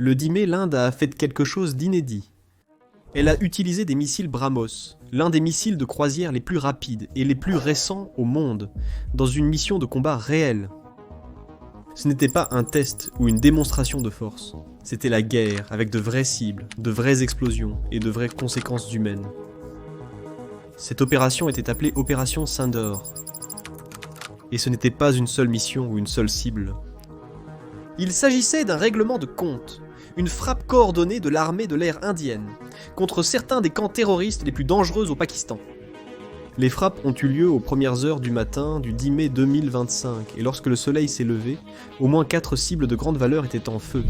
Le 10 mai, l'Inde a fait quelque chose d'inédit. Elle a utilisé des missiles BrahMos, l'un des missiles de croisière les plus rapides et les plus récents au monde, dans une mission de combat réelle. Ce n'était pas un test ou une démonstration de force, c'était la guerre avec de vraies cibles, de vraies explosions et de vraies conséquences humaines. Cette opération était appelée Opération Sindor. Et ce n'était pas une seule mission ou une seule cible. Il s'agissait d'un règlement de compte, une frappe coordonnée de l'armée de l'air indienne, contre certains des camps terroristes les plus dangereux au Pakistan. Les frappes ont eu lieu aux premières heures du matin du 10 mai 2025, et lorsque le soleil s'est levé, au moins 4 cibles de grande valeur étaient en feu.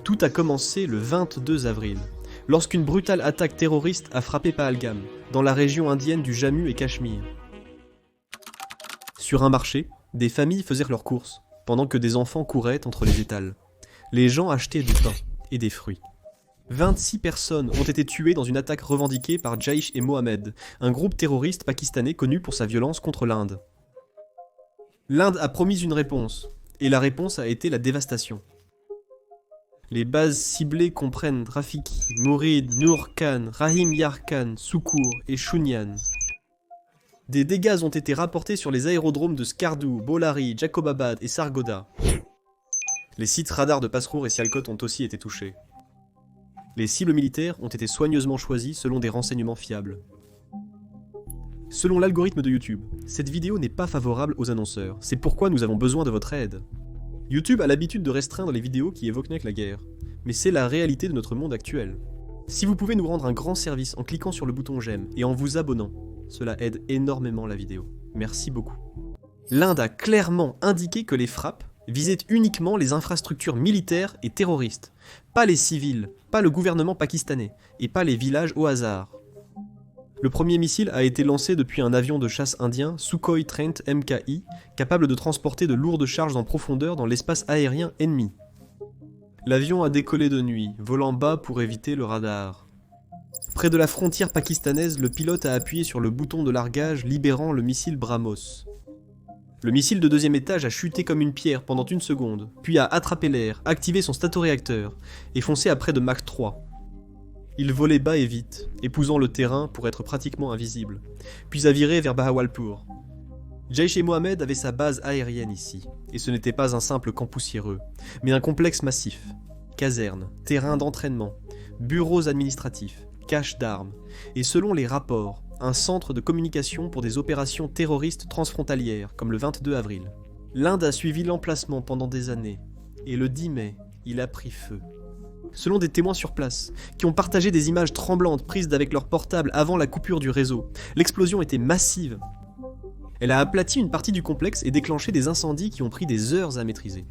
Tout a commencé le 22 avril, lorsqu'une brutale attaque terroriste a frappé Pahalgam, dans la région indienne du Jammu et Cachemire. Sur un marché, des familles faisaient leurs courses, pendant que des enfants couraient entre les étals. Les gens achetaient du pain et des fruits. 26 personnes ont été tuées dans une attaque revendiquée par Jaish-e-Mohammed, un groupe terroriste pakistanais connu pour sa violence contre l'Inde. L'Inde a promis une réponse, et la réponse a été la dévastation. Les bases ciblées comprennent Rafiki, Mourid, Noor Khan, Rahim Yar Khan, Soukour et Shunyan. Des dégâts ont été rapportés sur les aérodromes de Skardu, Bolari, Jacobabad et Sargodha. Les sites radars de Pasrour et Sialkot ont aussi été touchés. Les cibles militaires ont été soigneusement choisies selon des renseignements fiables. Selon l'algorithme de YouTube, cette vidéo n'est pas favorable aux annonceurs, c'est pourquoi nous avons besoin de votre aide. YouTube a l'habitude de restreindre les vidéos qui évoquent la guerre, mais c'est la réalité de notre monde actuel. Si vous pouvez nous rendre un grand service en cliquant sur le bouton j'aime et en vous abonnant, cela aide énormément la vidéo. Merci beaucoup. L'Inde a clairement indiqué que les frappes visaient uniquement les infrastructures militaires et terroristes, pas les civils, pas le gouvernement pakistanais, et pas les villages au hasard. Le premier missile a été lancé depuis un avion de chasse indien Sukhoi 30 MKI, capable de transporter de lourdes charges en profondeur dans l'espace aérien ennemi. L'avion a décollé de nuit, volant bas pour éviter le radar. Près de la frontière pakistanaise, le pilote a appuyé sur le bouton de largage, libérant le missile BrahMos. Le missile de deuxième étage a chuté comme une pierre pendant une seconde, puis a attrapé l'air, activé son statoréacteur, et foncé à près de Mach 3. Il volait bas et vite, épousant le terrain pour être pratiquement invisible, puis a viré vers Bahawalpur. Jaish-e-Mohammed avait sa base aérienne ici, et ce n'était pas un simple camp poussiéreux, mais un complexe massif. Casernes, terrain d'entraînement, bureaux administratifs, caches d'armes, et selon les rapports, un centre de communication pour des opérations terroristes transfrontalières, comme le 22 avril. L'Inde a suivi l'emplacement pendant des années, et le 10 mai, il a pris feu. Selon des témoins sur place, qui ont partagé des images tremblantes prises avec leur portable avant la coupure du réseau, l'explosion était massive. Elle a aplati une partie du complexe et déclenché des incendies qui ont pris des heures à maîtriser.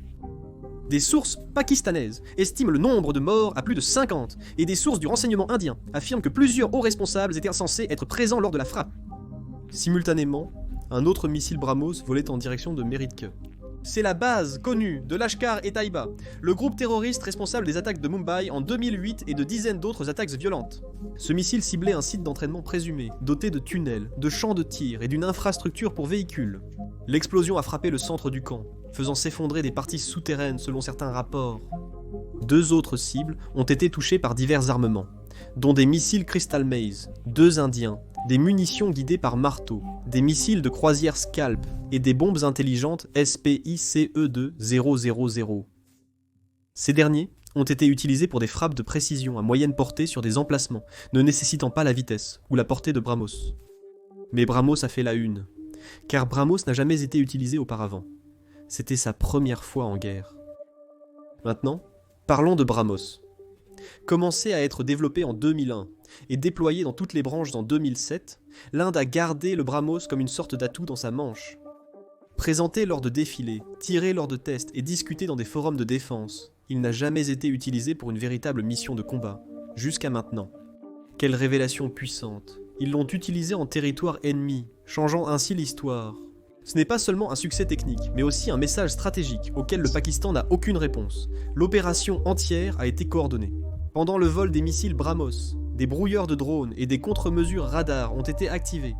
Des sources pakistanaises estiment le nombre de morts à plus de 50, et des sources du renseignement indien affirment que plusieurs hauts responsables étaient censés être présents lors de la frappe. Simultanément, un autre missile BrahMos volait en direction de Meritke. C'est la base connue de Lashkar-e-Taiba, le groupe terroriste responsable des attaques de Mumbai en 2008 et de dizaines d'autres attaques violentes. Ce missile ciblait un site d'entraînement présumé, doté de tunnels, de champs de tir et d'une infrastructure pour véhicules. L'explosion a frappé le centre du camp, faisant s'effondrer des parties souterraines selon certains rapports. 2 autres cibles ont été touchées par divers armements, dont des missiles Crystal Maze, 2 indiens, des munitions guidées par marteau, des missiles de croisière Scalp et des bombes intelligentes SPICE-2-000. Ces derniers ont été utilisés pour des frappes de précision à moyenne portée sur des emplacements ne nécessitant pas la vitesse ou la portée de BrahMos. Mais BrahMos a fait la une, car BrahMos n'a jamais été utilisé auparavant. C'était sa première fois en guerre. Maintenant, parlons de BrahMos. Commencé à être développé en 2001 et déployé dans toutes les branches en 2007, l'Inde a gardé le BrahMos comme une sorte d'atout dans sa manche. Présenté lors de défilés, tiré lors de tests et discuté dans des forums de défense, il n'a jamais été utilisé pour une véritable mission de combat, jusqu'à maintenant. Quelle révélation puissante! Ils l'ont utilisé en territoire ennemi, changeant ainsi l'histoire. Ce n'est pas seulement un succès technique, mais aussi un message stratégique auquel le Pakistan n'a aucune réponse. L'opération entière a été coordonnée. Pendant le vol des missiles BrahMos, des brouilleurs de drones et des contre-mesures radars ont été activés.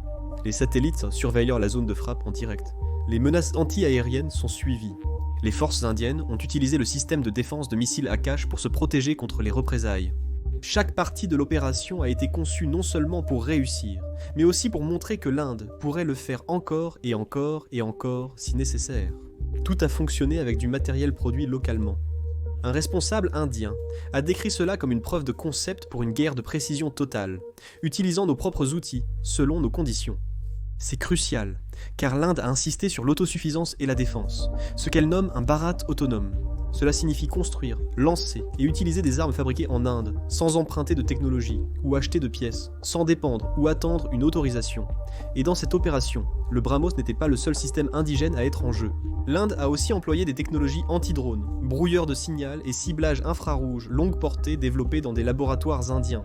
Les satellites surveillant la zone de frappe en direct. Les menaces anti-aériennes sont suivies. Les forces indiennes ont utilisé le système de défense de missiles Akash pour se protéger contre les représailles. Chaque partie de l'opération a été conçue non seulement pour réussir, mais aussi pour montrer que l'Inde pourrait le faire encore et encore et encore si nécessaire. Tout a fonctionné avec du matériel produit localement. Un responsable indien a décrit cela comme une preuve de concept pour une guerre de précision totale, utilisant nos propres outils selon nos conditions. C'est crucial, car l'Inde a insisté sur l'autosuffisance et la défense, ce qu'elle nomme un Bharat autonome. Cela signifie construire, lancer et utiliser des armes fabriquées en Inde, sans emprunter de technologie ou acheter de pièces, sans dépendre ou attendre une autorisation. Et dans cette opération, le BrahMos n'était pas le seul système indigène à être en jeu. L'Inde a aussi employé des technologies anti-drones, brouilleurs de signal et ciblage infrarouge longue portée développés dans des laboratoires indiens.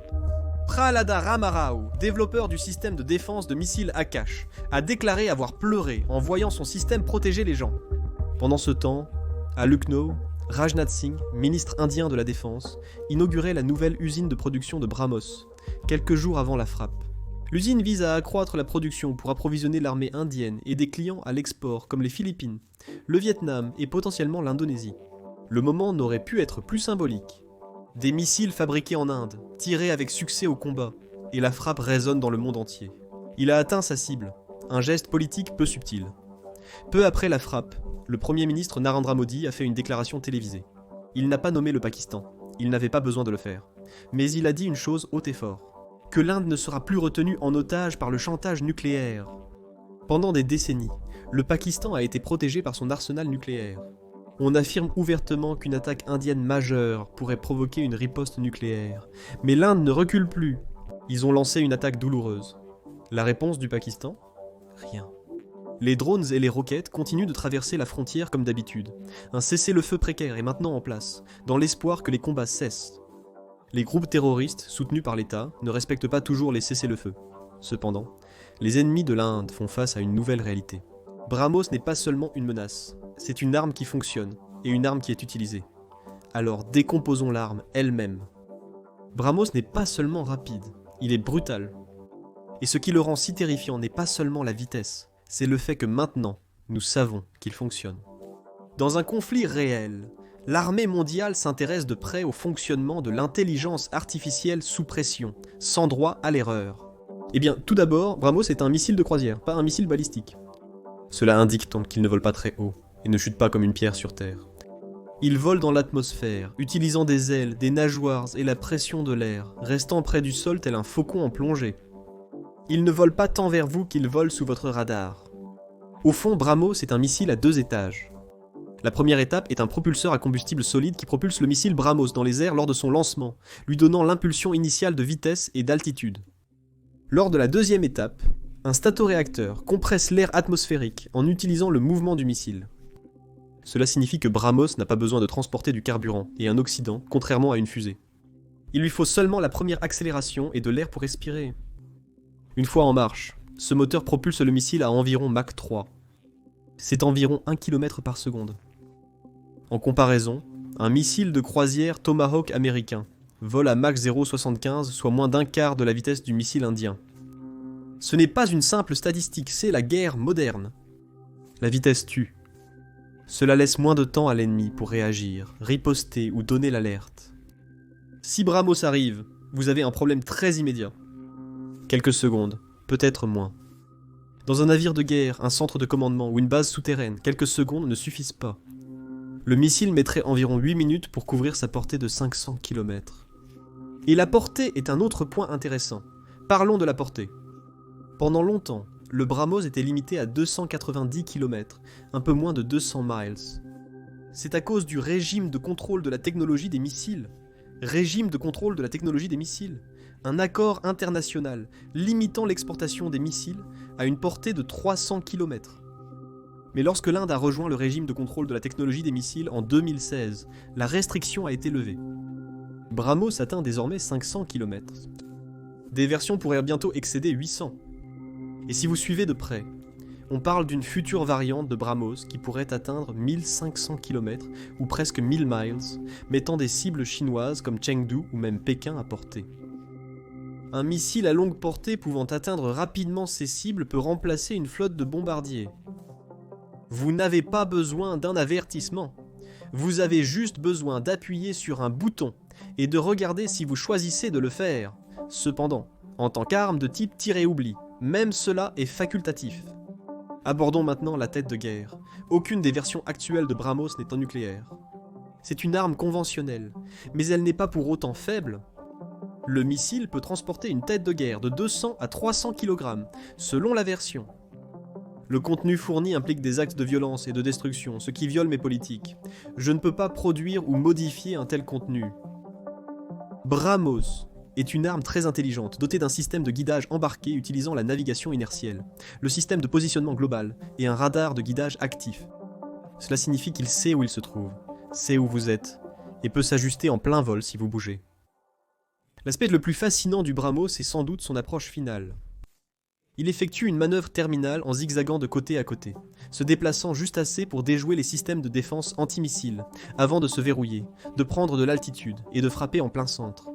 Prahalada Ramarao, développeur du système de défense de missiles Akash, a déclaré avoir pleuré en voyant son système protéger les gens. Pendant ce temps, à Lucknow, Rajnath Singh, ministre indien de la Défense, inaugurait la nouvelle usine de production de BrahMos, quelques jours avant la frappe. L'usine vise à accroître la production pour approvisionner l'armée indienne et des clients à l'export comme les Philippines, le Vietnam et potentiellement l'Indonésie. Le moment n'aurait pu être plus symbolique. Des missiles fabriqués en Inde, tirés avec succès au combat, et la frappe résonne dans le monde entier. Il a atteint sa cible, un geste politique peu subtil. Peu après la frappe, le Premier ministre Narendra Modi a fait une déclaration télévisée. Il n'a pas nommé le Pakistan, il n'avait pas besoin de le faire. Mais il a dit une chose haut et fort, que l'Inde ne sera plus retenue en otage par le chantage nucléaire. Pendant des décennies, le Pakistan a été protégé par son arsenal nucléaire. On affirme ouvertement qu'une attaque indienne majeure pourrait provoquer une riposte nucléaire. Mais l'Inde ne recule plus. Ils ont lancé une attaque douloureuse. La réponse du Pakistan ? Rien. Les drones et les roquettes continuent de traverser la frontière comme d'habitude. Un cessez-le-feu précaire est maintenant en place, dans l'espoir que les combats cessent. Les groupes terroristes, soutenus par l'État, ne respectent pas toujours les cessez-le-feu. Cependant, les ennemis de l'Inde font face à une nouvelle réalité. BrahMos n'est pas seulement une menace, c'est une arme qui fonctionne, et une arme qui est utilisée. Alors décomposons l'arme elle-même. BrahMos n'est pas seulement rapide, il est brutal. Et ce qui le rend si terrifiant n'est pas seulement la vitesse, c'est le fait que maintenant, nous savons qu'il fonctionne. Dans un conflit réel, l'armée mondiale s'intéresse de près au fonctionnement de l'intelligence artificielle sous pression, sans droit à l'erreur. Eh bien, tout d'abord, BrahMos est un missile de croisière, pas un missile balistique. Cela indique donc qu'il ne vole pas très haut, et ne chute pas comme une pierre sur terre. Il vole dans l'atmosphère, utilisant des ailes, des nageoires et la pression de l'air, restant près du sol tel un faucon en plongée. Il ne vole pas tant vers vous qu'il vole sous votre radar. Au fond, BrahMos est un missile à 2 étages. La première étape est un propulseur à combustible solide qui propulse le missile BrahMos dans les airs lors de son lancement, lui donnant l'impulsion initiale de vitesse et d'altitude. Lors de la deuxième étape, un statoréacteur compresse l'air atmosphérique en utilisant le mouvement du missile. Cela signifie que BrahMos n'a pas besoin de transporter du carburant et un oxydant, contrairement à une fusée. Il lui faut seulement la première accélération et de l'air pour respirer. Une fois en marche, ce moteur propulse le missile à environ Mach 3. C'est environ 1 km par seconde. En comparaison, un missile de croisière Tomahawk américain vole à Mach 0,75, soit moins d'un quart de la vitesse du missile indien. Ce n'est pas une simple statistique, c'est la guerre moderne. La vitesse tue. Cela laisse moins de temps à l'ennemi pour réagir, riposter ou donner l'alerte. Si BrahMos arrive, vous avez un problème très immédiat. Quelques secondes, peut-être moins. Dans un navire de guerre, un centre de commandement ou une base souterraine, quelques secondes ne suffisent pas. Le missile mettrait environ 8 minutes pour couvrir sa portée de 500 km. Et la portée est un autre point intéressant. Parlons de la portée. Pendant longtemps, le BrahMos était limité à 290 km, un peu moins de 200 miles. C'est à cause du régime de contrôle de la technologie des missiles. Régime de contrôle de la technologie des missiles. Un accord international limitant l'exportation des missiles à une portée de 300 km. Mais lorsque l'Inde a rejoint le régime de contrôle de la technologie des missiles en 2016, la restriction a été levée. BrahMos atteint désormais 500 km. Des versions pourraient bientôt excéder 800. Et si vous suivez de près, on parle d'une future variante de BrahMos qui pourrait atteindre 1500 km ou presque 1000 miles, mettant des cibles chinoises comme Chengdu ou même Pékin à portée. Un missile à longue portée pouvant atteindre rapidement ses cibles peut remplacer une flotte de bombardiers. Vous n'avez pas besoin d'un avertissement. Vous avez juste besoin d'appuyer sur un bouton et de regarder si vous choisissez de le faire. Cependant, en tant qu'arme de type tir et oubli, même cela est facultatif. Abordons maintenant la tête de guerre. Aucune des versions actuelles de BrahMos n'est en nucléaire. C'est une arme conventionnelle, mais elle n'est pas pour autant faible. Le missile peut transporter une tête de guerre de 200 à 300 kg, selon la version. Le contenu fourni implique des actes de violence et de destruction, ce qui viole mes politiques. Je ne peux pas produire ou modifier un tel contenu. BrahMos est une arme très intelligente, dotée d'un système de guidage embarqué utilisant la navigation inertielle, le système de positionnement global et un radar de guidage actif. Cela signifie qu'il sait où il se trouve, sait où vous êtes, et peut s'ajuster en plein vol si vous bougez. L'aspect le plus fascinant du BrahMos est sans doute son approche finale. Il effectue une manœuvre terminale en zigzagant de côté à côté, se déplaçant juste assez pour déjouer les systèmes de défense anti-missiles, avant de se verrouiller, de prendre de l'altitude et de frapper en plein centre.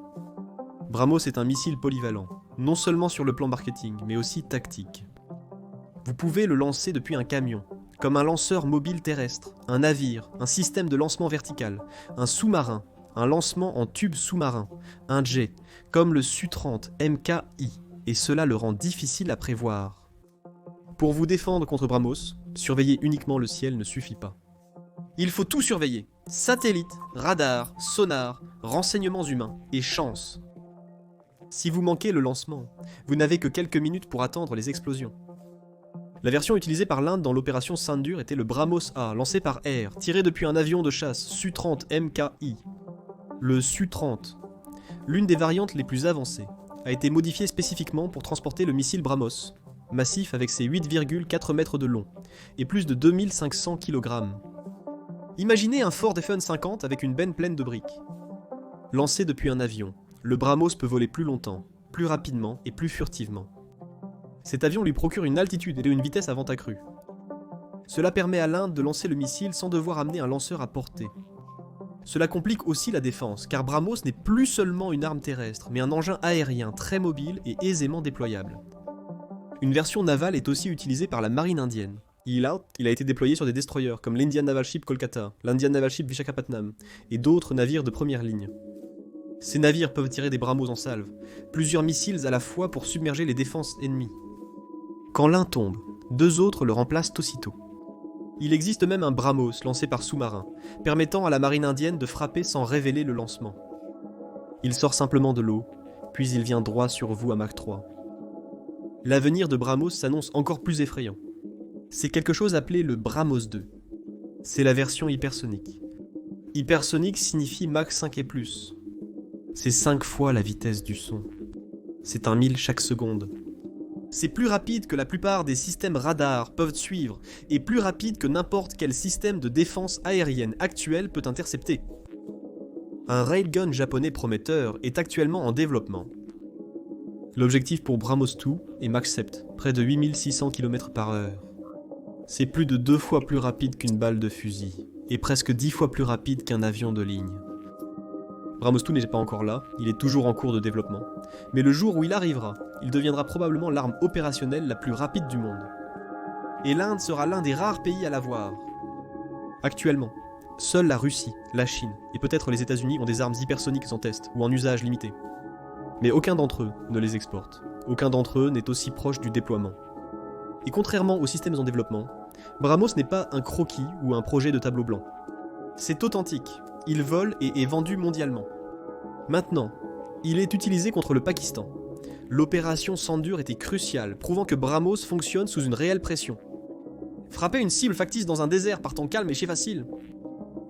BrahMos est un missile polyvalent, non seulement sur le plan marketing, mais aussi tactique. Vous pouvez le lancer depuis un camion, comme un lanceur mobile terrestre, un navire, un système de lancement vertical, un sous-marin, un lancement en tube sous-marin, un jet, comme le Su-30 MKI, et cela le rend difficile à prévoir. Pour vous défendre contre BrahMos, surveiller uniquement le ciel ne suffit pas. Il faut tout surveiller, satellites, radars, sonars, renseignements humains et chance. Si vous manquez le lancement, vous n'avez que quelques minutes pour attendre les explosions. La version utilisée par l'Inde dans l'opération Sindoor était le BrahMos A, lancé par Air, tiré depuis un avion de chasse Su-30 MKI. Le Su-30, l'une des variantes les plus avancées, a été modifié spécifiquement pour transporter le missile BrahMos, massif avec ses 8,4 mètres de long et plus de 2500 kg. Imaginez un Ford F-150 avec une benne pleine de briques. Lancé depuis un avion, le BrahMos peut voler plus longtemps, plus rapidement et plus furtivement. Cet avion lui procure une altitude et une vitesse à vent accrue. Cela permet à l'Inde de lancer le missile sans devoir amener un lanceur à portée. Cela complique aussi la défense, car BrahMos n'est plus seulement une arme terrestre, mais un engin aérien très mobile et aisément déployable. Une version navale est aussi utilisée par la marine indienne. Il a été déployé sur des destroyers comme l'Indian Naval Ship Kolkata, l'Indian Naval Ship Visakhapatnam et d'autres navires de première ligne. Ces navires peuvent tirer des BrahMos en salve, plusieurs missiles à la fois pour submerger les défenses ennemies. Quand l'un tombe, deux autres le remplacent aussitôt. Il existe même un BrahMos lancé par sous-marin, permettant à la marine indienne de frapper sans révéler le lancement. Il sort simplement de l'eau, puis il vient droit sur vous à Mach 3. L'avenir de BrahMos s'annonce encore plus effrayant. C'est quelque chose appelé le BrahMos 2. C'est la version hypersonique. Hypersonique signifie Mach 5 et plus. C'est 5 fois la vitesse du son. C'est 1 000 chaque seconde. C'est plus rapide que la plupart des systèmes radars peuvent suivre, et plus rapide que n'importe quel système de défense aérienne actuel peut intercepter. Un railgun japonais prometteur est actuellement en développement. L'objectif pour BrahMos 2 est Mach 7, près de 8600 km/h. C'est plus de 2 fois plus rapide qu'une balle de fusil, et presque 10 fois plus rapide qu'un avion de ligne. BrahMos 2 n'est pas encore là, il est toujours en cours de développement, mais le jour où il arrivera, il deviendra probablement l'arme opérationnelle la plus rapide du monde. Et l'Inde sera l'un des rares pays à l'avoir. Actuellement, seule la Russie, la Chine et peut-être les États-Unis ont des armes hypersoniques en test ou en usage limité. Mais aucun d'entre eux ne les exporte. Aucun d'entre eux n'est aussi proche du déploiement. Et contrairement aux systèmes en développement, BrahMos n'est pas un croquis ou un projet de tableau blanc. C'est authentique, il vole et est vendu mondialement. Maintenant, il est utilisé contre le Pakistan. L'opération Sindoor était cruciale, prouvant que BrahMos fonctionne sous une réelle pression. Frapper une cible factice dans un désert par temps calme est chez facile.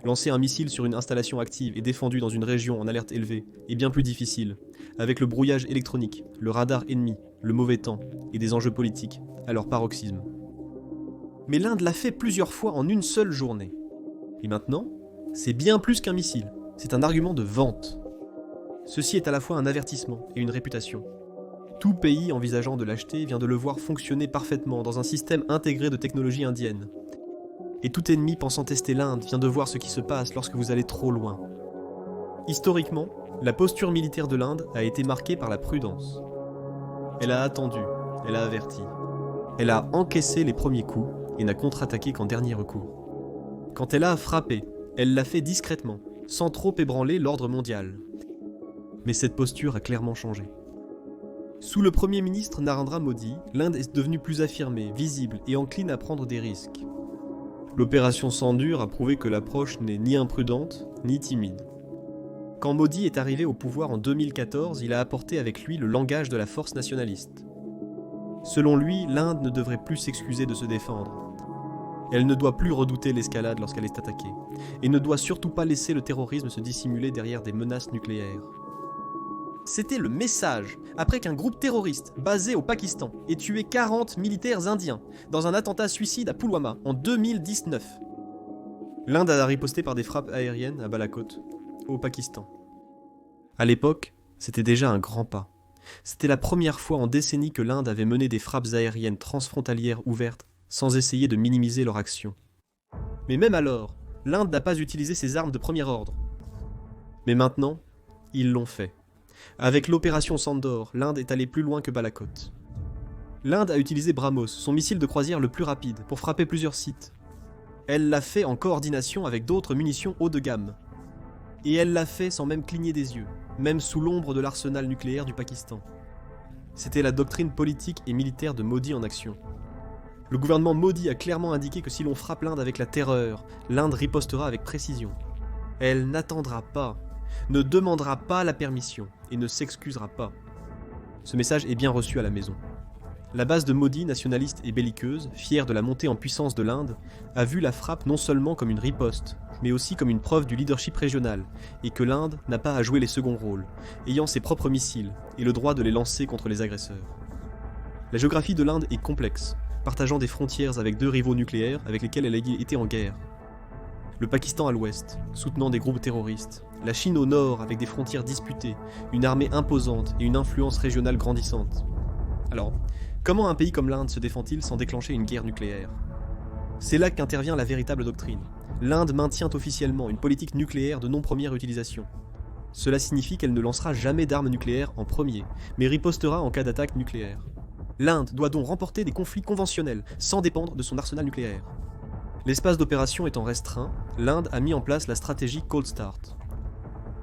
Lancer un missile sur une installation active et défendue dans une région en alerte élevée est bien plus difficile, avec le brouillage électronique, le radar ennemi, le mauvais temps et des enjeux politiques à leur paroxysme. Mais l'Inde l'a fait plusieurs fois en une seule journée. Et maintenant, c'est bien plus qu'un missile, c'est un argument de vente. Ceci est à la fois un avertissement et une réputation. Tout pays envisageant de l'acheter vient de le voir fonctionner parfaitement dans un système intégré de technologie indienne. Et tout ennemi pensant tester l'Inde vient de voir ce qui se passe lorsque vous allez trop loin. Historiquement, la posture militaire de l'Inde a été marquée par la prudence. Elle a attendu, elle a averti. Elle a encaissé les premiers coups et n'a contre-attaqué qu'en dernier recours. Quand elle a frappé, elle l'a fait discrètement, sans trop ébranler l'ordre mondial. Mais cette posture a clairement changé. Sous le Premier ministre Narendra Modi, l'Inde est devenue plus affirmée, visible et encline à prendre des risques. L'opération Sindoor a prouvé que l'approche n'est ni imprudente, ni timide. Quand Modi est arrivé au pouvoir en 2014, il a apporté avec lui le langage de la force nationaliste. Selon lui, l'Inde ne devrait plus s'excuser de se défendre. Elle ne doit plus redouter l'escalade lorsqu'elle est attaquée, et ne doit surtout pas laisser le terrorisme se dissimuler derrière des menaces nucléaires. C'était le message, après qu'un groupe terroriste basé au Pakistan ait tué 40 militaires indiens dans un attentat suicide à Pulwama en 2019. L'Inde a riposté par des frappes aériennes à Balakot, au Pakistan. À l'époque, c'était déjà un grand pas. C'était la première fois en décennies que l'Inde avait mené des frappes aériennes transfrontalières ouvertes sans essayer de minimiser leur action. Mais même alors, l'Inde n'a pas utilisé ses armes de premier ordre. Mais maintenant, ils l'ont fait. Avec l'opération Sindoor, l'Inde est allée plus loin que Balakot. L'Inde a utilisé BrahMos, son missile de croisière le plus rapide, pour frapper plusieurs sites. Elle l'a fait en coordination avec d'autres munitions haut de gamme. Et elle l'a fait sans même cligner des yeux, même sous l'ombre de l'arsenal nucléaire du Pakistan. C'était la doctrine politique et militaire de Modi en action. Le gouvernement Modi a clairement indiqué que si l'on frappe l'Inde avec la terreur, l'Inde ripostera avec précision. Elle n'attendra pas, ne demandera pas la permission et ne s'excusera pas. Ce message est bien reçu à la maison. La base de Modi, nationaliste et belliqueuse, fière de la montée en puissance de l'Inde, a vu la frappe non seulement comme une riposte, mais aussi comme une preuve du leadership régional, et que l'Inde n'a pas à jouer les seconds rôles, ayant ses propres missiles et le droit de les lancer contre les agresseurs. La géographie de l'Inde est complexe, partageant des frontières avec 2 rivaux nucléaires avec lesquels elle a été en guerre. Le Pakistan à l'ouest, soutenant des groupes terroristes, la Chine au nord avec des frontières disputées, une armée imposante et une influence régionale grandissante. Alors, comment un pays comme l'Inde se défend-il sans déclencher une guerre nucléaire ? C'est là qu'intervient la véritable doctrine. L'Inde maintient officiellement une politique nucléaire de non-première utilisation. Cela signifie qu'elle ne lancera jamais d'armes nucléaires en premier, mais ripostera en cas d'attaque nucléaire. L'Inde doit donc remporter des conflits conventionnels, sans dépendre de son arsenal nucléaire. L'espace d'opération étant restreint, l'Inde a mis en place la stratégie Cold Start.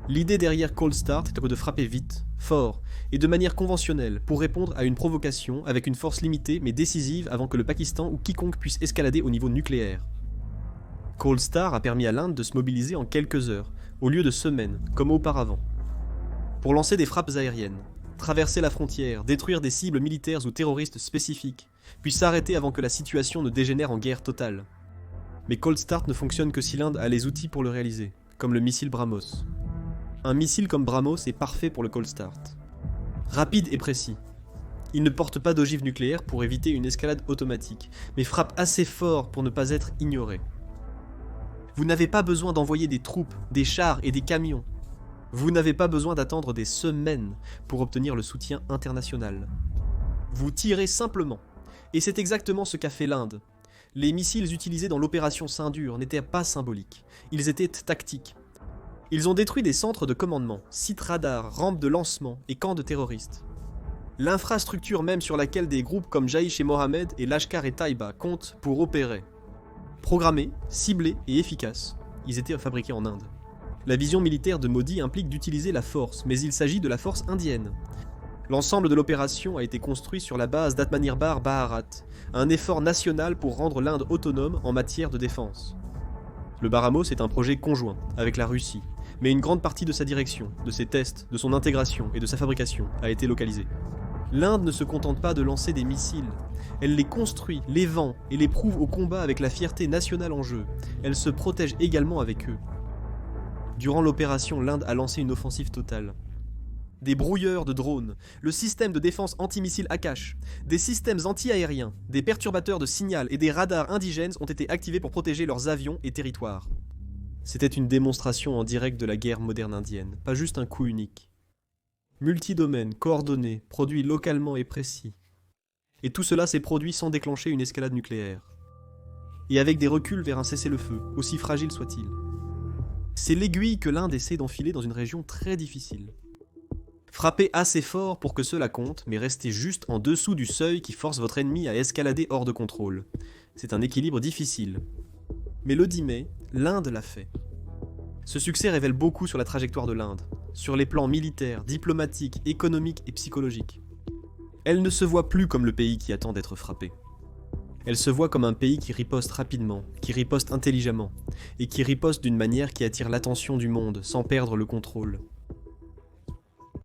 L'idée derrière Cold Start est de frapper vite, fort, et de manière conventionnelle pour répondre à une provocation avec une force limitée mais décisive avant que le Pakistan ou quiconque puisse escalader au niveau nucléaire. Cold Start a permis à l'Inde de se mobiliser en quelques heures, au lieu de semaines, comme auparavant, pour lancer des frappes aériennes, traverser la frontière, détruire des cibles militaires ou terroristes spécifiques, puis s'arrêter avant que la situation ne dégénère en guerre totale. Mais Cold Start ne fonctionne que si l'Inde a les outils pour le réaliser, comme le missile BrahMos. Un missile comme BrahMos est parfait pour le Cold Start. Rapide et précis. Il ne porte pas d'ogive nucléaire pour éviter une escalade automatique, mais frappe assez fort pour ne pas être ignoré. Vous n'avez pas besoin d'envoyer des troupes, des chars et des camions. Vous n'avez pas besoin d'attendre des semaines pour obtenir le soutien international. Vous tirez simplement. Et c'est exactement ce qu'a fait l'Inde. Les missiles utilisés dans l'opération Sindoor n'étaient pas symboliques, ils étaient tactiques. Ils ont détruit des centres de commandement, sites radars, rampes de lancement et camps de terroristes. L'infrastructure même sur laquelle des groupes comme Jaish et Mohammed et Lashkar-e-Taiba comptent pour opérer. Programmés, ciblés et efficaces, ils étaient fabriqués en Inde. La vision militaire de Modi implique d'utiliser la force, mais il s'agit de la force indienne. L'ensemble de l'opération a été construit sur la base d'Atmanirbhar Bharat, un effort national pour rendre l'Inde autonome en matière de défense. Le BrahMos est un projet conjoint avec la Russie, mais une grande partie de sa direction, de ses tests, de son intégration et de sa fabrication a été localisée. L'Inde ne se contente pas de lancer des missiles, elle les construit, les vend et les prouve au combat avec la fierté nationale en jeu. Elle se protège également avec eux. Durant l'opération, l'Inde a lancé une offensive totale. Des brouilleurs de drones, le système de défense antimissile Akash, des systèmes anti-aériens, des perturbateurs de signal et des radars indigènes ont été activés pour protéger leurs avions et territoires. C'était une démonstration en direct de la guerre moderne indienne, pas juste un coup unique. Multidomaine, coordonné, produit localement et précis. Et tout cela s'est produit sans déclencher une escalade nucléaire. Et avec des reculs vers un cessez-le-feu, aussi fragile soit-il. C'est l'aiguille que l'Inde essaie d'enfiler dans une région très difficile. Frappez assez fort pour que cela compte, mais restez juste en dessous du seuil qui force votre ennemi à escalader hors de contrôle. C'est un équilibre difficile. Mais le 10 mai, l'Inde l'a fait. Ce succès révèle beaucoup sur la trajectoire de l'Inde, sur les plans militaires, diplomatiques, économiques et psychologiques. Elle ne se voit plus comme le pays qui attend d'être frappé. Elle se voit comme un pays qui riposte rapidement, qui riposte intelligemment, et qui riposte d'une manière qui attire l'attention du monde sans perdre le contrôle.